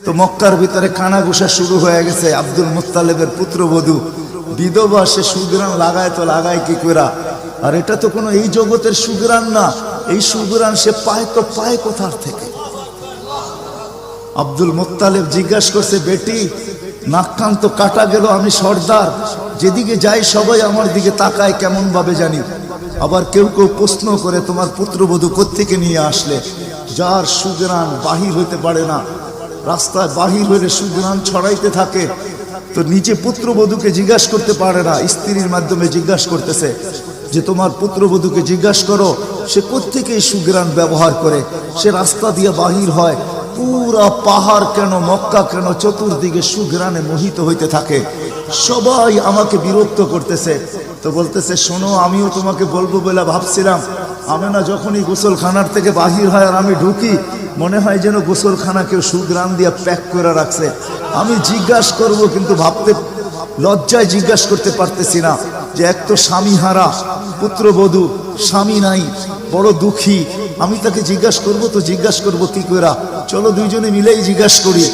তো মক্কার ভিতরে কানাঘুষা শুরু হয়ে গেছে। আব্দুল মুত্তালিবের পুত্রবধূ বিধবা, সে সুগ্রাণ লাগায় তো লাগায় কি করা। আর এটা তো কোনো এই জগতের সুগ্রাণ না, এই সুগ্রাণ সে পায় তো পায় কোথার থেকে। আব্দুল মুত্তালিব জিজ্ঞাসা করছে, বেটি নাক কান তো কাটা গেল, আমি সর্দার, যেদিকে যাই সবাই আমার দিকে তাকায় কেমন ভাবে জানি। আবার কেউ কেউ প্রশ্ন করে, তোমার পুত্রবধূ কোত্থেকে নিয়ে আসলে? যার সুগ্রাণ বাহির হইতে পারে না, রাস্তায় বাহির হইলে সুগ্রাণ ছড়াইতে থাকে, তো নিচে পুত্রবধূকে জিজ্ঞাসা করতে পারে না, স্ত্রীর মাধ্যমে জিজ্ঞাসা করতেছে যে তোমার পুত্রবধূকে জিজ্ঞাসা করো সে কোত্থেকে এই সুগ্রাণ ব্যবহার করে। সে রাস্তা দিয়ে বাহির হয়, পুরা পাহাড় কেন, মক্কা কেন, চতুর্দিকে সুগ্রাণে মোহিত হইতে থাকে। সবাই আমাকে বিরক্ত করতেছে। তো বলতেছে, শোনো, আমিও তোমাকে বলবো বলে ভাবছিলাম। আমেনা যখনই গোসলখানার থেকে বাহির হয় আর আমি ঢুকি, মনে হয় যেন গোসলখানা কেউ সুগ্রাণ দিয়ে প্যাক করে রাখছে। আমি জিজ্ঞাসা করব, কিন্তু ভাবতে লজ্জায় জিজ্ঞাসা করতে পারতেছি না, যে এক তো স্বামী হারা পুত্রবধূ, স্বামী নাই, বড় দুঃখী। আমি তাকে জিজ্ঞাসা করব, তো জিজ্ঞাসা করব কি করে? চলো দুইজনে মিলেই জিজ্ঞাসা করি।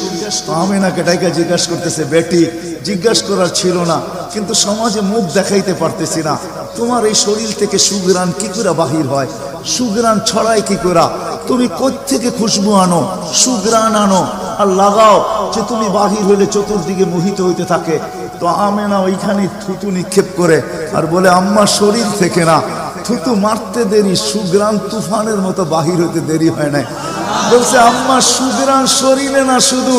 আমেনাকে ডাইকা জিজ্ঞাসা করতেছে, বেটি জিজ্ঞাসা করার ছিল না, কিন্তু সমাজে মুখ দেখাইতে পারতেছি না, তোমার এই শরীর থেকে সুগ্রাণ কি করে বাহির হয়, সুগ্রাণ ছড়ায় কি করে? তুমি কোত্থেকে খুশবু আনো, সুগ্রাণ আনো আর লাগাও, যে তুমি বাহির হইলে চতুর্দিকে মোহিত হইতে থাকে। তো আমেনা ওইখানে থুতু নিক্ষেপ করে আর বলে, আম্মা শরীর থেকে না, থুতু মারতে দেরি, সুগ্রাণ তুফানের মতো বাহির হইতে দেরি হয় নাই। বলছে, আম্মা সুগ্রাণ শরীরে না, শুধু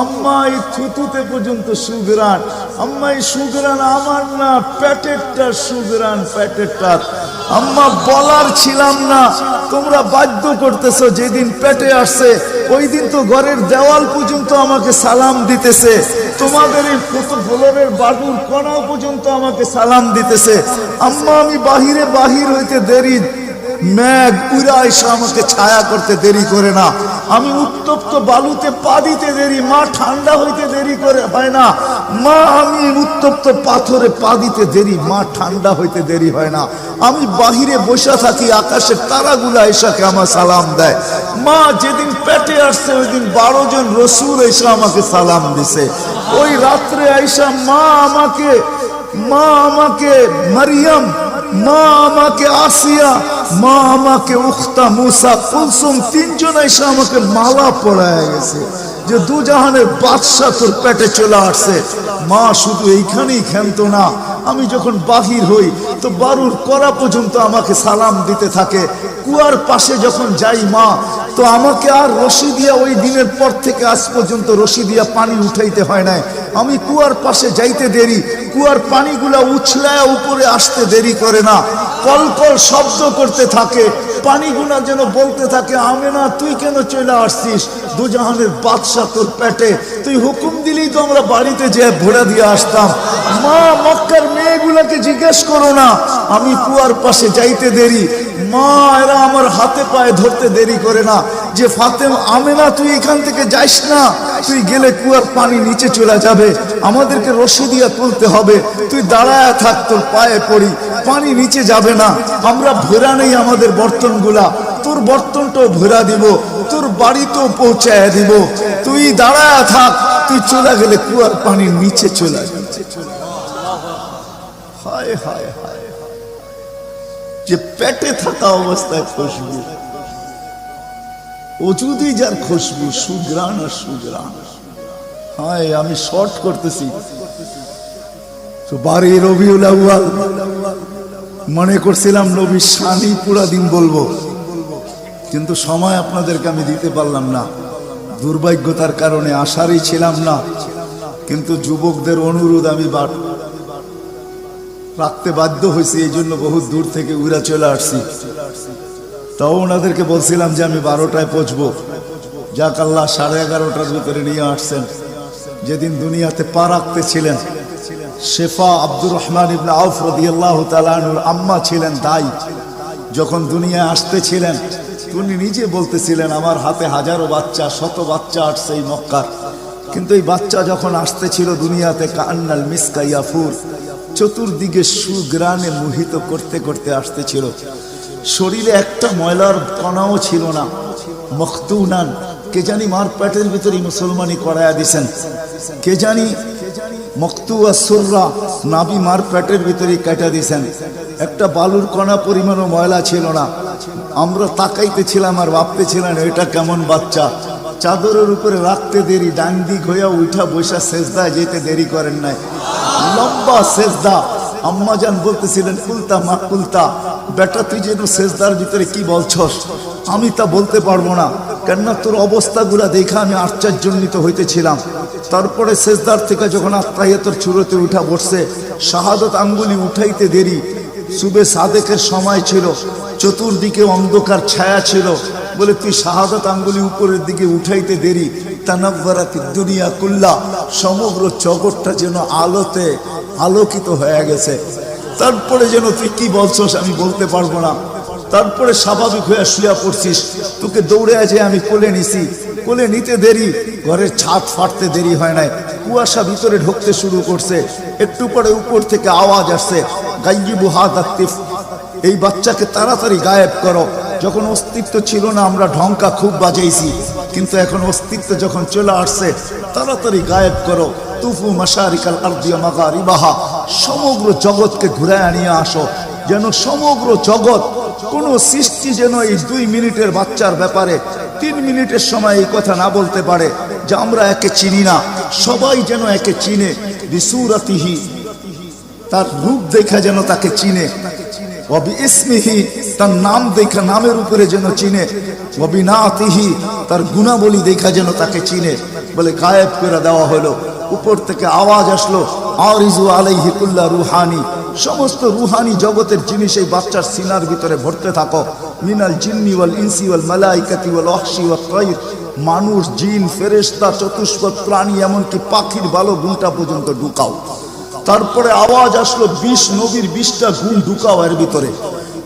আম্মা এই থুতুতে পর্যন্ত সুগ্রাণ। আম্মা এই সুগ্রাণ আমার না, পেটেরটা সুগ্রাণ, পেটেরটা। আম্মা বলার ছিলাম না, তোমরা বাধ্য করতেছো। যেদিন পেটে আসছে ওই দিন তো ঘরের দেওয়াল পর্যন্ত আমাকে সালাম দিতেছে, তোমাদের এই ফ্লোরের বাড়ুর কোণাও পর্যন্ত আমাকে সালাম দিতেছে। আম্মা আমি বাহির হইতে দেরি, মেঘ উড়া এসে আমাকে ছায়া করতে দেরি করে না। আমি উত্তপ্ত বালুতে পা দিতে দেরি, মা ঠান্ডা হইতে দেরি করে হয় না। মা আমি উত্তপ্ত পাথরে পা দিতে দেরি, মা ঠান্ডা হইতে দেরি হয় না। আমি বাহিরে বসে থাকি, আকাশের তারাগুলা এসাকে আমার সালাম দেয়। মা যেদিন পেটে আসছে ওই দিন 12 জন রসুল এসে আমাকে সালাম দিছে। ওই রাত্রে আইসা মা আমাকে মারিয়াম, মা আমাকে আসিয়া, মা আমাকে উখতা মুসা কুলসুম, 3 জন এসে আমাকে মালা পরায় গেছে যে দুজাহানের বাদশা তোর পেটে চলে আসছে। মা শুধু এইখানেই ক্ষান্ত না, আমি যখন বাহির হই তো বারুর করা পর্যন্ত আমাকে সালাম দিতে থাকে। কুয়ার পাশে যখন যাই মা, তো আমাকে আর রশি দিয়া, ওই দিনের পর থেকে আজ পর্যন্ত রশি দিয়া পানি উঠাইতে হয় নাই। আমি কুয়ার পাশে যাইতে দেরি, কুয়ার পানিগুলা উছলায় উপরে আসতে দেরি করে না, কলকল শব্দ করতে থাকে, পানিগুলা যেন বলতে থাকে, আমেনা তুই কেন চলে আসছিস, দুজাহানের বাদশা তোর পেটে, তুই হুকুম দিলেই তো আমরা বাড়িতে যেয়ে ভোড়া দিয়ে আসতাম। মা মক্কার মেয়েগুলাকে জিজ্ঞেস করো না, আমি কুয়ার পাশে যাইতে দেরি, মা এরা আমার হাতে পায়ে ধরতে দেরি করে না, যে ফাতেমা, আমেনা তুই এখান থেকে যাইস না, তুই গেলে কুয়ার পানি নিচে চলে যাবে, আমাদেরকে রশি দিয়ে তুলতে হবে, তুই দাঁড়ায় থাক, তোর পায়ে পড়ি, পানি নিচে যাবে না, আমরা ভরা নেই আমাদের বর্তনগুলা, তোর বর্তনটাও ভরা দিব, তোর বাড়িতেও পৌঁছায় দিব, তুই দাঁড়ায় থাক, তুই চলে গেলে কুয়ার পানি নিচে চলে যাবে। হায় হায় হায়, যে পেটে থাকা অবস্থায় খুশবু, ওজুদি যার খুশবু, সুগ্রাণ আর সুগ্রাণ। হায়, আমি শর্ট করতেছি। তো 12 রবিউল আউয়াল মনে করছিলাম নবীর শানই পুরা দিন বলবো, কিন্তু সময় আপনাদেরকে আমি দিতে পারলাম না, দুর্ভাগ্যতার কারণে আসারই ছিলাম না। কিন্তু যুবকদের অনুরোধ আমি রাখতে বাধ্য হয়েছি, এই জন্য বহু দূর থেকে উড়া চলে আসছি। তাও ওনাদেরকে বলছিলাম যে আমি 12টায় পৌঁছবো, যাক আল্লাহ 11:30টার ভিতরে নিয়ে আসছেন। যেদিন দুনিয়াতে পা রাখতে ছিলেন, শেফা আব্দুর রহমান ইবনে আউফ রাদিয়াল্লাহু তাআলা আনহুর আম্মা ছিলেন দাই। যখন দুনিয়ায় আসতেছিলেন তিনি নিজে বলতেছিলেন, আমার হাতে হাজারো বাচ্চা, শত বাচ্চা আসছে এই মক্কার, কিন্তু এই বাচ্চা যখন আসতেছিল দুনিয়াতে, কান্নাল মিসকা ইয়াফুর, চতুর্দিকে সুগ্রাণে মোহিত করতে করতে আসতেছিল। শরীরে একটা ময়লার কণাও ছিল না, মখতুনান, কে জানি মার পেটের ভিতরে মুসলমানি করায়া দিছেন, কে জানি মকতুয়া সুররা নাবি মার পেটের ভিতরে কাটা দিছেন। একটা বালুর কণা পরিমাণও ময়লা ছিল না। আমরা তাকাইতেছিলাম আর ভাবতেছিলাম এটা কেমন বাচ্চা। চাদরের উপরে রাখতে দেরি, ডান দিক হইয়া উঠা বৈশা সেজদায় যেতে দেরি করেন নাই, লম্বা সেজদা। আম্মাজান বলতেছিলেন কুলতা মা কুলতা, বেটা তুই যেন সেজদার ভিতরে কি বলছস, আমি তা বলতে পারবো না, কেননা তোর অবস্থাগুলা দেখে আমি আশ্চর্যান্বিত হইতেছিলাম। তারপরে সেজদার থেকে যখন আত্মাহিয়াতের চূড়াতে উঠা বসছে, শাহাদত আঙ্গুলি উঠাইতে দেরি, সুবে সাদেকের সময় ছিল, চতুর্দিকে অন্ধকার ছায়া ছিল, বলে তুই শাহাদত আঙ্গুলি উপরের দিকে উঠাইতে দেরি, তানাব্বারাতি দুনিয়া কুল্লা, সমগ্র জগৎটা যেন আলোতে আলোকিত হয়ে গেছে। তারপরে যেন তুই কি বলছস আমি বলতে পারবো না। তারপরে স্বাভাবিক হয়ে শুয়া পড়ছিস, তোকে দৌড়ে আছে আমি কোলে নিছি, কোলে নিতে দেরি, ঘরের ছাদ ফাটতে দেরি হয় নাই, কুয়াশা ভিতরে ঢুকতে শুরু করছে। একটু পরে উপর থেকে আওয়াজ আসছে, গাইয়িবু হাদা তিফ, এই বাচ্চাকে তাড়াতাড়ি গায়েব করো। যখন অস্তিত্ব ছিল না আমরা ঢঙ্কা খুব বাজাইছি, কিন্তু এখন অস্তিত্ব যখন চলে আসছে, তাড়াতাড়ি গায়েব করো। তুফু মাশারিকাল আরদি ওয়া মাগারিবাহা, সমগ্র জগৎকে ঘুরায় নিয়ে আসো, যেন সমগ্র জগৎ, কোন সৃষ্টি যেন এই 2 মিনিটের বাচ্চার ব্যাপারে 3 মিনিটের সময় এই কথা না বলতে পারে যে আমরা একে চিনি না। সবাই যেন একে চিনে, বিসুরাতিহি, তার রূপ দেখা যেন তাকে চিনে, ওয়াবি ইসমিহি, তার নাম দেখা নামের উপরে যেন চিনে, ওয়াবি নাতিহি, তার গুণাবলী দেখা যেন তাকে চিনে। বলে গায়েব করে দেওয়া হলো। উপর থেকে আওয়াজ আসলো, আরিজু আলাইহি কুল্লা রুহানি, সমস্ত রুহানি জগতের জিনিস এই বাচ্চার সিনার ভিতরে ভরতে থাকো। মিনাল জিন্নি ওয়াল ইনসি ওয়াল মালাইকাতি ওয়াল ওয়াহশি ওয়াত তায়র, মানুষ, জিন, ফেরেশতা, চতুষ্পদ প্রাণী, এমনকি পাখির বালো গুণটা পর্যন্ত ঢুকাও। তারপরে আওয়াজ আসলো 20 নবীর 20টা গুণ ঢুকাও এর ভিতরে।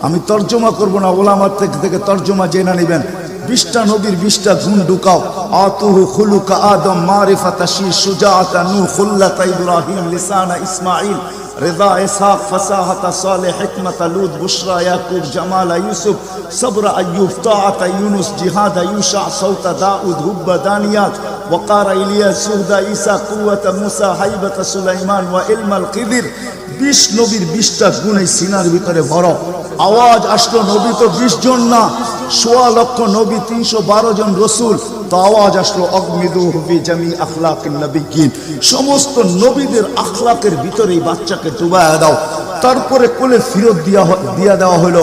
আমি তর্জমা করব না, ওলামার থেকে তর্জমা জেনে নেবেন। 20টা নবীর 20টা গুণ ঢুকাও। আতুহু খুলুকা আদম, মারিফাতা শীর, সুজাআতা নূহ, খুল্লাতা ইব্রাহিম, লিসানা ইসমাঈল, রিদা ইসহাক, ফাসাহাতা সালেহ, হিকমাতা লূত, বুশরা ইয়াকুব, জামালা ইউসুফ, সবরা আইয়ুব, তাআতা ইউনুস, জিহাদা ইউশা, সাউতা দাউদ, হুব্বা দানিয়াল, ওয়াকারা ইলিয়াস, সুহদা ঈসা, কুওয়াতা মুসা, হাইবাতা সুলাইমান, ওয়া ইলমাল খিদির। 20 নবীর 20টা গুণ এই সিনার ভিতরে ভরো। আওয়াজ আসলো, নবী তো 20 জন না, 1.25 লক্ষ নবী, 312 জন রসুল। তো আওয়াজ আসলো, অগমিদুহু ফি জামি আখলাকিন নবিয়্যিন, সমস্ত নবীদের আখলাকের ভিতরে এই বাচ্চাকে ডুবায়া দাও। তারপরে কোলে ফিরত দিয়া দেওয়া হলো।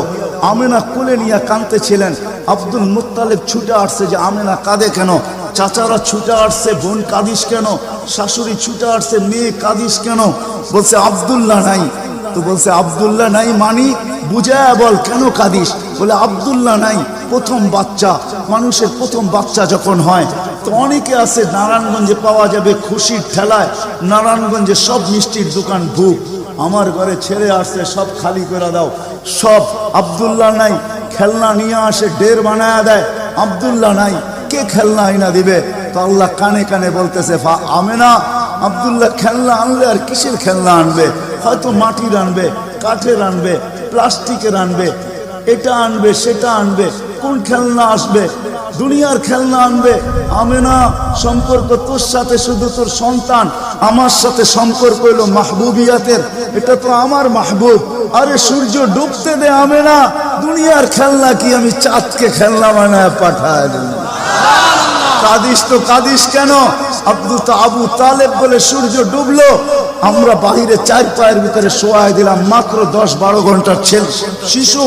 আমেনা কোলে নিয়ে কাঁদতেছিলেন। আব্দুল মুত্তালিব ছুটে আসছে যে আমেনা কাঁদে কেন, চাচারা ছুটে আসছে, বোন কাঁদিস কেন, শাশুড়ি ছুটে আসছে, মেয়ে কাঁদিস কেন। বলছে আব্দুল্লাহ নাই। তো বলছে আব্দুল্লাহ নাই মানি বুঝায় বল, কেন কাঁদিস? বলে আব্দুল্লাহ নাই, প্রথম বাচ্চা, মানুষের প্রথম বাচ্চা যখন হয় তো অনেকে আছে নারায়ণগঞ্জে পাওয়া যাবে খুশির ঠেলায়, নারায়ণগঞ্জে সব মিষ্টির দোকান ভুক, আমার ঘরে ছেড়ে আসছে, সব খালি করে দাও, সব আব্দুল্লাহ নাই। খেলনা নিয়ে আসে, ডের বানায় দেয়, আব্দুল্লাহ নাই, কে খেলনা আইনা দিবে? তো আল্লাহ কানে কানে বলতেছে, আমেনা, আব্দুল্লাহ খেলনা আনলে আর কিসের খেলনা আনবে? হয়তো মাটির আনবে, কাঠের আনবে, প্লাস্টিকের আনবে, এটা আনবে, সেটা আনবে, কোন খেলনা আসবে? দুনিয়ার খেলনা আনবে। আমেনা, সম্পর্ক তোর সাথে শুধু তোর সন্তান, আমার সাথে সম্পর্ক হইল মাহবুবিয়াতের, এটা তো আমার মাহবুব। আরে সূর্য ডুবতে দে আমেনা, দুনিয়ার খেলনা কি আমি চাঁদকে খেলনা বানায় পাঠায় দেব? কাদিস তো কাদিস কেন? আবু তালেব বলে সূর্য ডুবলো, আমরা বাহিরে 4 পায়ের ভিতরে শোয়াই দিলাম, মাত্র 10-12 ঘন্টার শিশু।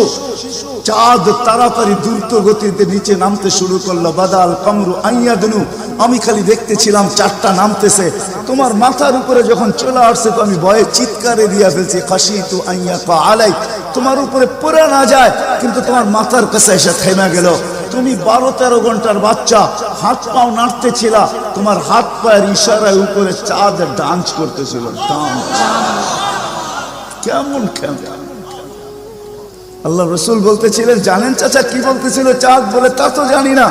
চাঁদ তাড়াতাড়ি দ্রুত গতিতে নিচে নামতে শুরু করলো। বাদাল কামরু আইয়াদনু, আমি খালি দেখতেছিলাম 4টা নামতেছে। তোমার মাথার উপরে যখন চলে আসছে তো আমি ভয়ে চিৎকারে দিয়া ফেলছি, খাশিতু আইয়াকা আলাই, তোমার উপরে পড়ে না যায়, কিন্তু তোমার মাথার কাছে এসে থেমে গেল। তুমি 12-13 ঘন্টার বাচ্চা, হাত পাও নাড়তেছিল, তোমার হাত পায়ের ইশারায় উপরে চাঁদ ডান্স করতেছিল। কেমন কেমন আল্লাহ রসুল বলতেছিলেন, জানেন চাচা কি বলতেছিল চাঁদ? বলে তা তো জানি না।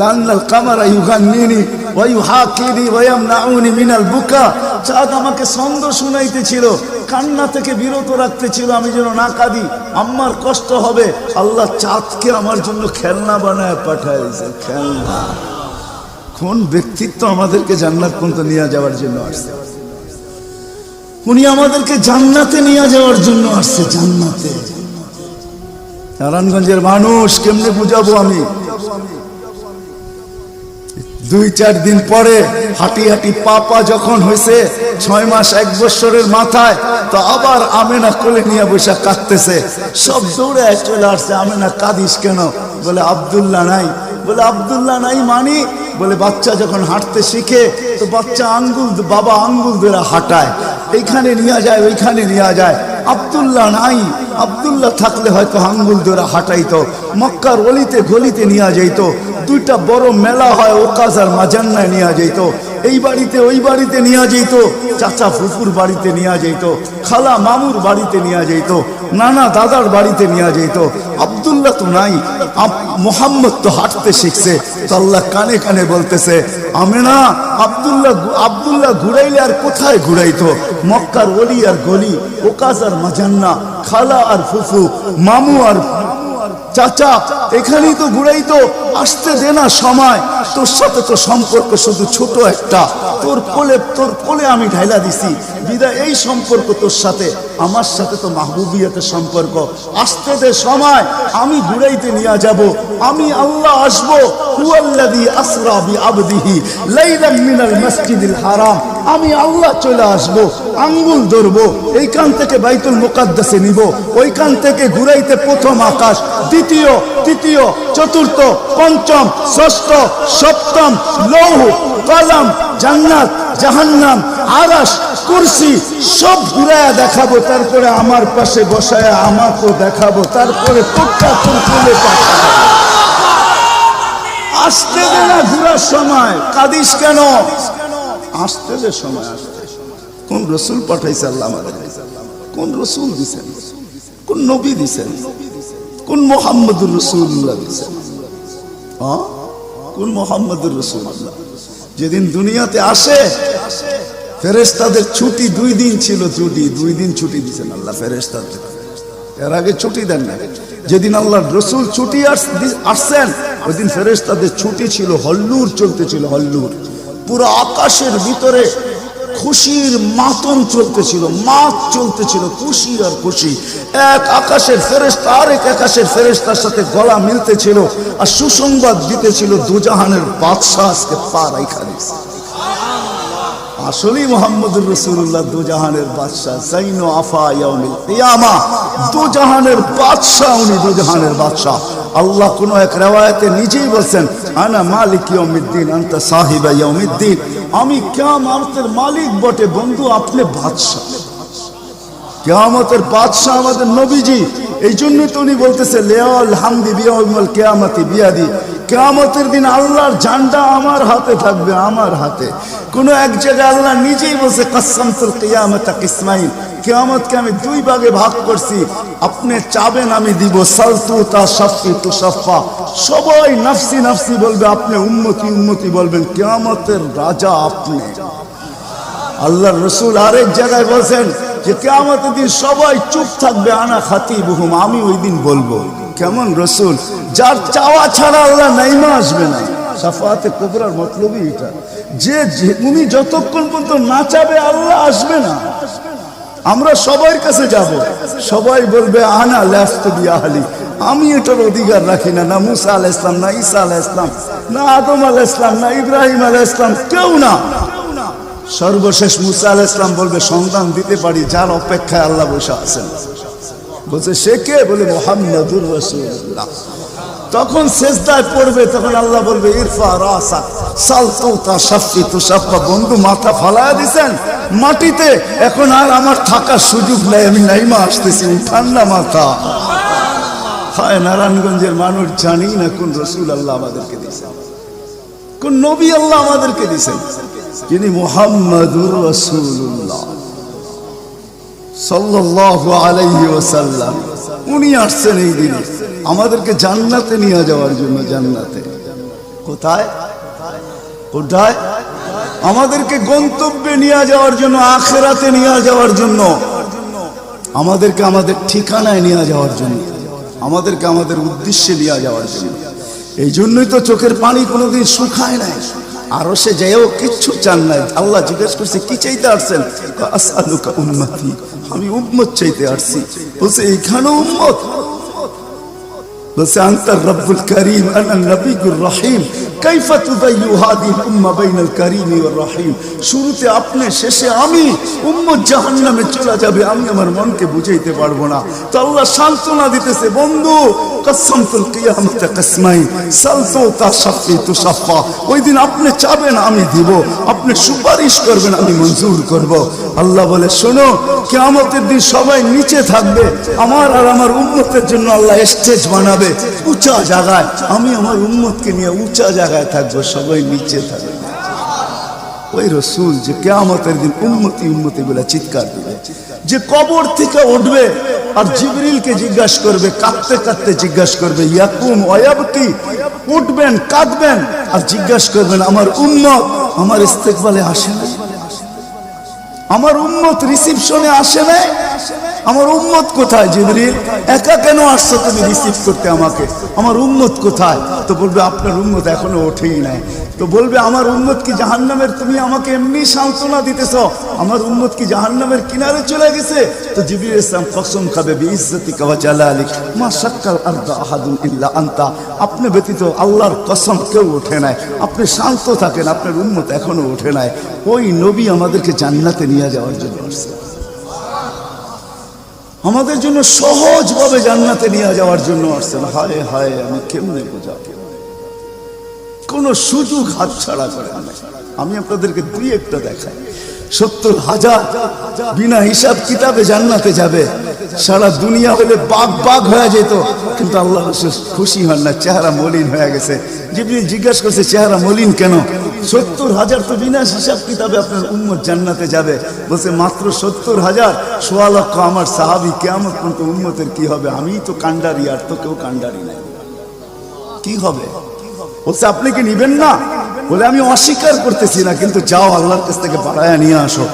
লান্নাল কামারা ইউগান্নিনি ওয়া ইউহাকিনি ওয়া ইয়ামনাউনি মিনাল বুকা। চাঁদ আমাকে ছন্দ শুনাইতেছিল, কান্না থেকে বিরত রাখতেছিল, আমি যেন না কাঁদি, আমার কষ্ট হবে। আল্লাহ চাঁদকে আমার জন্য খেলনা বানায় পাঠাইছে, খেলনা। কোন ব্যক্তিত্ব আমাদেরকে জান্নাত পর্যন্ত নিয়ে যাওয়ার জন্য আসছে? উনি আমাদেরকে জান্নাতে নিয়ে যাওয়ার জন্য আসছে, জান্নাতে। নারায়ণগঞ্জের মানুষ কেমনে বুঝাবো আমি? 2-4 দিন পরে হাঁটি হাঁটি পা যখন হয়েছে 6 মাস 1 বছরের মাথায়, তো আবার আমেনা কোলে নিয়ে বসে কাঁদতেছে। সব দৌড়ে চলে আসছে, আমেনা কাঁদিস কেন? বলে আব্দুল্লাহ নাই। বলে আব্দুল্লাহ নাই মানি? বলে বাচ্চা যখন হাঁটতে শিখে তো বাচ্চা বাবা আঙ্গুল ধরে হাঁটায়, এইখানে নিয়ে যায় ওইখানে নিয়ে যায়। আব্দুল্লাহ নাই, আব্দুল্লাহ থাকলে হয়তো আঙ্গুল ধরে হাঁটাইতো, মক্কার অলিতে গলিতে নিয়ে যাইত। 2টা বড় মেলা হয়, ওকাজ আর মাজান্নায় নিয়ে যাইত। এই বাড়িতে ওই বাড়িতে নিয়ে যাইত, চাচা ফুফুর বাড়িতে নিয়ে যাইত, খালা মামুর বাড়িতে নিয়ে যাইত, নানা দাদার বাড়িতে নিয়ে যাইত। আব্দুল্লাহ তো নাই, মোহাম্মদ তো হাঁটতে শিখছে। তো আল্লাহ কানে কানে বলতেছে, আমেনা আব্দুল্লাহ ঘুরাইলে আর কোথায় ঘুরাইতো? মক্কার অলি আর গলি, ওকাজ আর মাজান্না, খালা আর ফুফু, মামু আর চাচা, এখানেই তো ঘুরাইতো। আসতে দে না সময়, তোর সাথে তো সম্পর্ক শুধু ছোট একটা, তোর কোলে আমি ঢাইলা দিছি বিদায়। এই সম্পর্ক তোর সাথে, আমার সাথে তো মাহবুবিয়াতের সম্পর্ক। আসতে দে সময়, আমি ঘুরাইতে নিয়ে যাব, আমি আল্লাহ আসবো। হুয়াল্লাযী আসরা বিআবদিহি লাইলাম মিনাল মাসজিদিল হারাম। আমি আল্লাহ চলে আসবো, আঙ্গুল ধরবো, এইখান থেকে বাইতুল মুকাদ্দাসে নিব, ওইখান থেকে ঘুরাইতে প্রথম আকাশ, দ্বিতীয়, তৃতীয়, চতুর্থ, পঞ্চম, ষষ্ঠ, সপ্তম, লৌহ, কলম, জান্নাত, জাহান্নাম, আরশ, কুরসি সব ঘুরায়া দেখাবো। তারপরে আমার পাশে বসায় আমাকেও দেখাবো, তারপরে তোরটা তোর তুলে পাঠাবো। আসতে দে না ঘুরার সময়, কাঁদিস কেন? আসতে দে সময়, আসতে। কোন রসুল পাঠাইছে আল্লাহ আমাদের? কোন রসুল দিছেন? কোন নবী দিছেন? কোন মুহাম্মদুর রাসূলুল্লাহ দিছেন? কোন মুহাম্মদুর রাসূলুল্লাহ? যেদিন দুনিয়াতে আসে ফেরেশতাদের ছুটি 2 দিন ছিল, 2 দিন ছুটি দিছেন আল্লাহ ফেরেশতাদের। এর আগে ছুটি দেন না। যেদিন আল্লাহর রাসূল ছুটি আসছেন ওই দিন ফেরেশতাদের ছুটি ছিল, হল্লুর চলতেছিল, হল্লুর। পুরো আকাশের ভিতরে খুশির মাতম চলতেছিল, মাত চলতেছিল, খুশি আর খুশি। এক আকাশের ফেরেশতা আরেক আকাশের ফেরেশতার সাথে গলা মিলতেছিল আর সুসংবাদ দিতেছিল, দুজাহানের বাদশা আজকে পা রাইখা দিয়েছে। আসলেই মুহাম্মদুর রাসূলুল্লাহ দুজাহানের বাদশা, জাইনু আফা ইয়াউমিল কিয়ামা। দুজাহানের বাদশা উনি, দুজাহানের বাদশা। আল্লাহ কোন এক riwayate নিজেই বলেন, আনা মালিক ইয়াউমিদ্দিন আনতা সাহিবা ইয়াউমিদ্দিন। আমি কিয়ামতের মালিক বটে বন্ধু, আপনি বাদশা। কিয়ামতের বাদশা আমাদের নবীজি। এই জন্য তো উনি বলতেছে লিয়াল হামদি বিয়াউমিল কিয়ামতি বিয়াদি। কিয়ামতের দিন আল্লাহর ঝান্ডা আমার হাতে থাকবে, আমার হাতে। কোন এক জায়গায় আল্লাহ নিজেই বলছে কাসসামতুল কিয়ামাতা কিসমাইন। কিয়ামতকে আমি 2 ভাগে ভাগ করছি, আপনি চাবেন আমি দিব। সালতু তাশাফি তুশাফা। সবাই নফসি নফসি বলবে, আপনি উম্মতি উম্মতি বলবেন। কিয়ামতের রাজা আপনি। আল্লাহর রাসূল আরেক জায়গায় বলেন যে কিয়ামতের দিন সবাই চুপ থাকবে, আনা খাতিবুহুম, আমি ওই দিন বলবো। কেমন রাসূল? যার চাওয়া ছাড়া আল্লাহ নাইমা আসবে না। শাফাআতে কুবরার মতলবই এটা, যে উনি যতক্ষণ পর্যন্ত না চাবে আল্লাহ আসবে না। আমরা সবার কাছে যাব, সবাই বলবে আনা লাস্তু বিআহলি, আমি এটার অধিকার রাখি না। না মুসা আলাইহিস সালাম, না ঈসা আলাইহিস সালাম, না আদম আলাইহিস সালাম, না ইব্রাহিম আলাইহিস সালাম, কেউ না। সর্বশেষ মুসা আলাইহিস সালাম বলবে সন্তান দিতে পারি, যার অপেক্ষায় আল্লাহ বসে আছেন। বলছে সে কে? বলে মুহাম্মদুর রাসূলুল্লাহ। তখন সেজদায় পড়বে, তখন আল্লাহ বলবে ইরফা রাসাক সালতু তাশাফি তুশাফা। বন্ধু মাথা ফালায়া দিছেন মাটিতে, এখন আর আমার থাকার সুযোগ নাই, আমি নাইমা আসতেছি, উঠান না মাথা। হায় নারায়ণগঞ্জের মানুষ, জানি না কোন রাসূল আল্লাহ আমাদেরকে দিয়েছেন, কোন নবী আল্লাহ আমাদেরকে দিয়েছেন, যিনি মুহাম্মদুর রাসূলুল্লাহ সাল্লাল্লাহু আলাইহি ওয়াসাল্লাম। উনি আসছেন এই দিনে আমাদেরকে জান্নাতে নিয়ে যাওয়ার জন্য, জান্নাতে। কোথায় কোথায়? আমাদেরকে গন্তব্যে নিয়ে যাওয়ার জন্য, আখিরাতে নিয়ে যাওয়ার জন্য, আমাদেরকে আমাদের ঠিকানায় নিয়ে যাওয়ার জন্য, আমাদেরকে আমাদের উদ্দেশ্যে নিয়ে যাওয়ার জন্য। এই জন্যই তো চোখের পানি কোনোদিন শুকায় নাই। আরো সে যাইও কিচ্ছু চান নাই। আল্লাহ জিজ্ঞেস করছে কি চাইতে আসছেন? আসআলুকা উম্মতি, আমি উম্মত চাইতে আসছি। বলছে এইখানে উম্মত? বলছে আনতার রব্বুল করিম আনা নবিয়ুর রহিম কাইফা তুদাইয়ু হাদিহিল উম্মাহ বাইনাল করিমি ওয়ার রহিম। শুরুতে আপনি, শেষে আমি। উম্মত জাহান্নামে চলে যাবে, আমি আমার মনকে বুঝাইতে পারবো না। তো আল্লাহ সান্ত্বনা দিতেছে, বন্ধু কসমতুল কিয়ামতে কসমাইন সালতু তাশাফি তুশাফা। ওই দিন আপনি চাবেন আমি দিব, আপনি সুপারিশ করবেন আমি মঞ্জুর করব। আল্লাহ বলে শোনো, কিয়ামতের দিন সবাই নিচে থাকবে, আমার আর আমার উম্মতের জন্য আল্লাহ স্টেজ বানাবে উঁচা জায়গায়। আমি আমার উম্মতকে নিয়ে উঁচা জায়গায় থাকবো, সবাই নিচে থাকবে। ওই রসুল যে কিয়ামতের দিন উম্মতি উম্মতি বলে চিৎকার দিবে, যে কবর থেকে উঠবে আর জিবরিলকে জিজ্ঞাসা করবে, কাঁদতে কাঁদতে জিজ্ঞাসা করবে ইয়াকুম ওয়ায়াবকি, উঠবেন কাঁদবেন আর জিজ্ঞাসা করবেন আমার উম্মত আমার ইস্তেকবালে আসে না, আমার উম্মত রিসিপশনে আসে না, আমার উম্মত কোথায়? জিবরিল একা কেন আসছো তুমি রিসিভ করতে আমাকে? আমার উম্মত কোথায়? তো বলবে আপনার উম্মত এখনো ওঠেই নাই। তো বলবে আমার উম্মত কি জাহান্নামের? তুমি আমাকে এমনি সান্ত্বনা দিতেছ, আমার উম্মত কি জাহান্নামের কিনারে চলে গেছে? তো জিবরিল ইসলাম কসম খাবে বিইজ্জতিকা ওয়া জালালিক মা শাক্কাল আরদা আহাদুন ইল্লা আনতা, আপনি ব্যতীত আল্লাহর কসম কেউ ওঠে নাই। আপনি শান্ত থাকেন, আপনার উম্মত এখনো ওঠে নাই। ওই নবী আমাদেরকে জান্নাতে নিয়ে যাওয়ার জন্য আসছে, আমাদের জন্য সহজভাবে জান্নাতে নিয়ে যাওয়ার জন্য আসছেন। হায় হায়, আমি কেমনে বোঝাবো? কোন সুযোগ হাতছাড়া করে না। আমি আপনাদেরকে দুই একটা দেখাই। 70,000 বিনা হিসাব কিতাবে জান্নাতে যাবে। সারা দুনিয়া হলে বাগ বাগ হয়ে যেত, কিন্তু আল্লাহ রাসূল খুশি হন না, চেহারা মলিন হয়ে গেছে। জিবরিল জিজ্ঞাসা করছে চেহারা মলিন কেন? 70,000 তো বিনা হিসাব কিতাবে আপনার উম্মত জান্নাতে যাবে। বলছে মাত্র 70,000, 1.25 লক্ষ আমার সাহাবী, কিয়ামত পর্যন্ত উম্মতের কি হবে? আমিই তো কান্ডারি, আর তো কেউ কান্ডারি নাই, কি হবে? বলছে আপনি কি নিবেন না? বলে আমি অস্বীকার করতেছি না, কিন্তু যাও আল্লাহর কাছ থেকে বাড়ায়া নিয়ে আসো।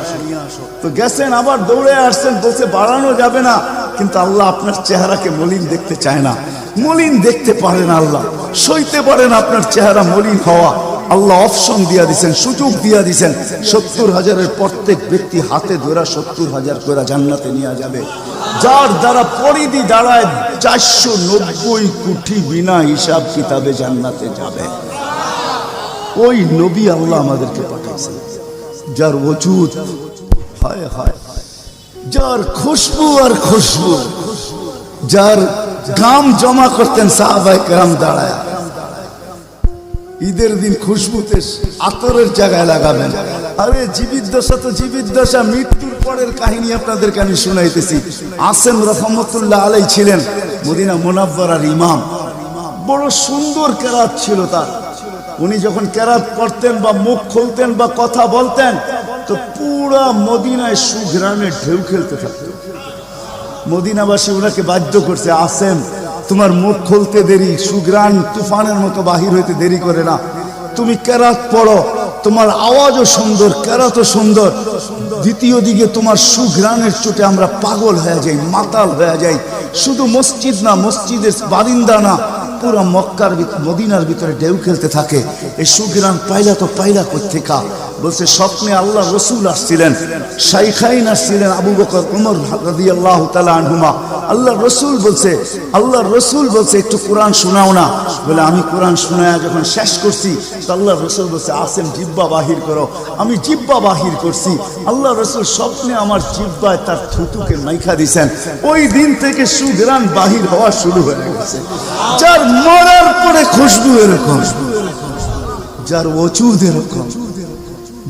তো গেছেন, আবার দৌড়ে আসছেন, বলছে বাড়ানো যাবে না, কিন্তু আল্লাহ আপনার চেহারাকে মলিন দেখতে চায় না। মলিন দেখতে পারেন আল্লাহ, সইতে পারেন আপনার চেহারা মলিন হওয়া। আল্লাহ অপশন দিয়া দিচ্ছেন, সুযোগ দিয়া দিচ্ছেন। 70,000-এর প্রত্যেক ব্যক্তি হাতে ধরা 70,000 করে জান্নাতে নিয়ে যাবে, যার দ্বারা পরিধি দাঁড়ায় 490 কোটি বিনা হিসাব কিতাবে জান্নাতে যাবে। ওই নবী আল্লাহ আমাদেরকে পাঠাইছেন, যার ওজুদ হায় হায়, যার খুশবু আর খুশবু, যার ঘাম জমা করতেন সাহাবায়ে কেরাম দাঁড়ায়। ঈদের দিন খুশবুতে আতরের জায়গায় লাগাবেন। আরে জীবিত দশা তো জীবিত দশা, মৃত্যুর পরের কাহিনী আপনাদেরকে আমি শুনাইতেছি। আসেম রহমতুল্লাহ আলাই ছিলেন মদিনা মুনাওয়ারার ইমাম। বড় সুন্দর কেরাত ছিল তার। উনি যখন কেরাত পড়তেন বা মুখ খুলতেন বা কথা বলতেন, তো পুরা মদিনায় সুঘ্রাণে ঢেউ খেলতে থাকত। মদিনাবাসী ওনাকে বাধ্য করছে, আসেম তোমার মুখ খুলতে দেরি, সুঘ্রাণ তুফানের মতো বাহির হইতে দেরি করে না, তুমি কেরাত পড়ো, তোমার আওয়াজও সুন্দর, কেরাতও সুন্দর। দ্বিতীয় দিকে তোমার সুঘ্রাণের চোটে আমরা পাগল হয়ে যাই, মাতাল হয়ে যাই। শুধু মসজিদ না, মসজিদের বারিন্দা না, পুরো মক্কার মদিনার ভিতরে ঢেউ খেলতে থাকে। এই সুঘ্রাণ পাইলা তো পাইলা কোত্থেকা? বলছে স্বপ্নে আল্লাহ রসুল আসছিলেন, শাইখাইন আসছিলেন, আবু বকর ওমর রাদিয়াল্লাহু তাআলা আনহুমা। আল্লাহ রসুল বলছে একটু কোরআন শোনাও না। বলে আমি কোরআন শোনায়া যখন শেষ করছি, তো আল্লাহ রসুল বলছে আসেম জিব্বা বাহির করো। আমি জিব্বা বাহির করছি। আল্লাহ রসুল স্বপ্নে আমার জিব্বায় তার থুতুকে মাইখা দিছেন। ওই দিন থেকে সুঘ্রাণ বাহির হওয়া শুরু হয়ে গেছে। যার মরার পরে খুশবু এরকম, যার ওজুদ এরকম,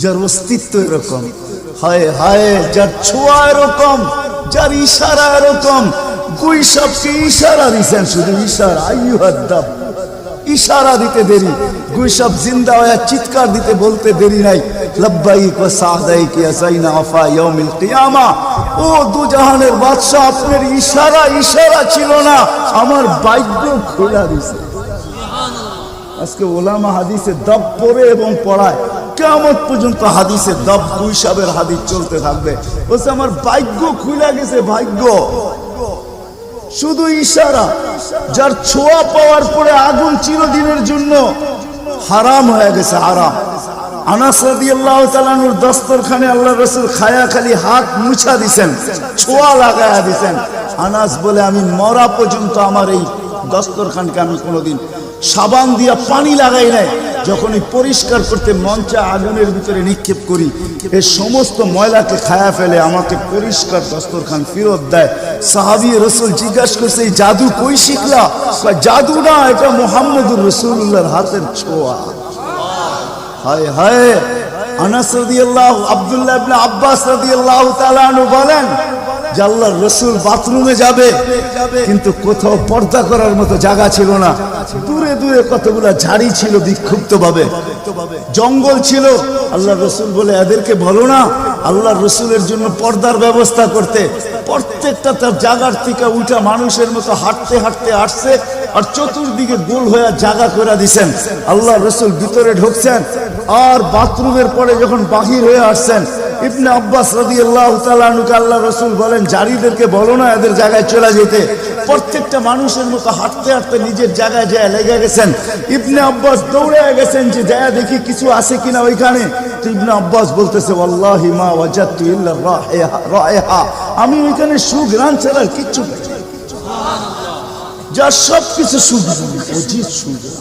যার অস্তিত্ব এরকম, হায় হায়, যার ছোঁয়া এরকম, যার ইশারা এরকম। গুই সবকে ইশারা দিচ্ছেন, শুধু ইশারা, আইয়ুহাদ্দাব, ইশারা দিতে দেরি। গুই সব জিন্দা হয়ে চিৎকার দিতে বলতে দেরি নাই, লব্বাইক ওয়া সাদাইক ইয়া যাইনা আফা ইয়াউমিল কিয়ামা। ও দুজাহানের বাদশা, আপনার ইশারা ছিল না, আমার ভাগ্য খোলা দিছে। আজকে ওলামা হাদিসে দাব পড়ে এবং পড়ায়, কিয়ামত পর্যন্ত হাদিসে দাব হিসাবের হাদিস চলতে থাকবে। বলছে আমার ভাগ্য খুলে গেছে, ভাগ্য শুধু ইশারা। যার ছোঁয়া পাওয়ার পরে আগুন চিরদিনের জন্য হারাম হয়ে গেছে, হারাম। আনাস রাদিয়াল্লাহু তাআলা আনহুর দস্তরখানে আল্লাহ রাসূল খায়া খালি হাত মুছা দিছেন, ছোঁয়া লাগায়া দিছেন। আনাস বলে আমি মরা পর্যন্ত আমার এই দস্তরখানকে আমি কোনোদিন সাবান দিয়া পানি লাগাই নাই। যখনই পরিষ্কার করতে মঞ্চে আগুনের ভিতরে নিক্ষেপ করি, এই সমস্ত ময়লাকে খায়া ফেলে, আমাকে পরিষ্কার দস্তরখান ফেরত দেয়। সাহাবী রাসূল জিজ্ঞাসা করছে এই জাদু কই শিখলা? জাদু না, এটা মুহাম্মদুর রাসূলুল্লাহর হাতের ছোঁয়া। হায় হায়। আনাস রাদিয়াল্লাহু, আব্দুল্লাহ ইবনে আব্বাস রাদিয়াল্লাহু তাআলা আনহু বলেন যে আল্লাহর রাসূল বাথরুমে যাবে, কিন্তু কোথাও পর্দা করার মতো জায়গা ছিল না। দূরে দূরে কতগুলা ঝাড়ি ছিল, বিক্ষুব্ধ ভাবে জঙ্গল ছিল। আল্লাহর রাসূল বলে এদেরকে বলো না আল্লাহর রাসূলের জন্য পর্দার ব্যবস্থা করতে। প্রত্যেকটা তার জায়গার থেকে উঠা মানুষের মতো হাঁটতে হাঁটতে আসছে, আর চতুর্দিকে গোল হয়ে জায়গা করে দিছেন। আল্লাহর রাসূল ভিতরে ঢুকছেন, আর বাথরুমের পরে যখন বাহির হয়ে আসছেন, ইবনে আব্বাস রাদিয়াল্লাহু তাআলা আনহুকে আল্লাহর রাসূল বলেন জারিদেরকে বলো না এদের জায়গায় চলে যেতে। প্রত্যেকটা মানুষের মতো হাঁটতে হাঁটতে নিজের জায়গায় যায় লেগে গেছেন। ইবনে আব্বাস দৌড়ে গেছেন যে যায় দেখি কিছু আছে কিনা ওইখানে। তো ইবনে আব্বাস বলতেছে ওয়াল্লাহি মা ওয়াজাদতু ইল্লা রাইহা, আমি ওইখানে সুঘ্রাণ ছাড়া কিচ্ছু পাই না। যা সব কিছু সুঘ্রাণ, অজিত সুঘ্রাণ।